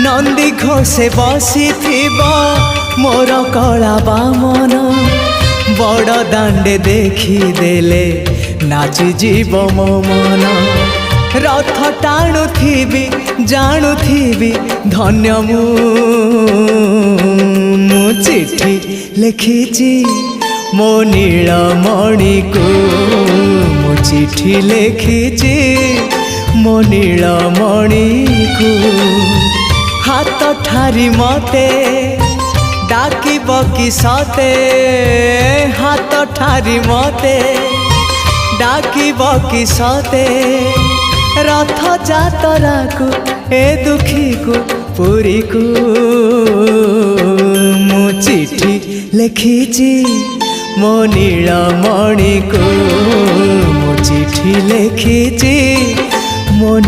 नंदी घोषे बसी मोर कला बामन बड़ दांडे देखी देले नाची जीव मो मन रथ टाणुथिबी जाणुथिबी धन्य मु चिट्ठी लिखिची मो नीलमणि को मु चिट्ठी लिखिची मो नीलमणि को हाथ ठारी मते डाकिब कि सते हाथ ठारी मते डाकिब कि सते रथ जातरा को ए दुखी को पुरी को मु चिट्ठी लिखिची मो नीलमणि को मु चिट्ठी लिखिची मो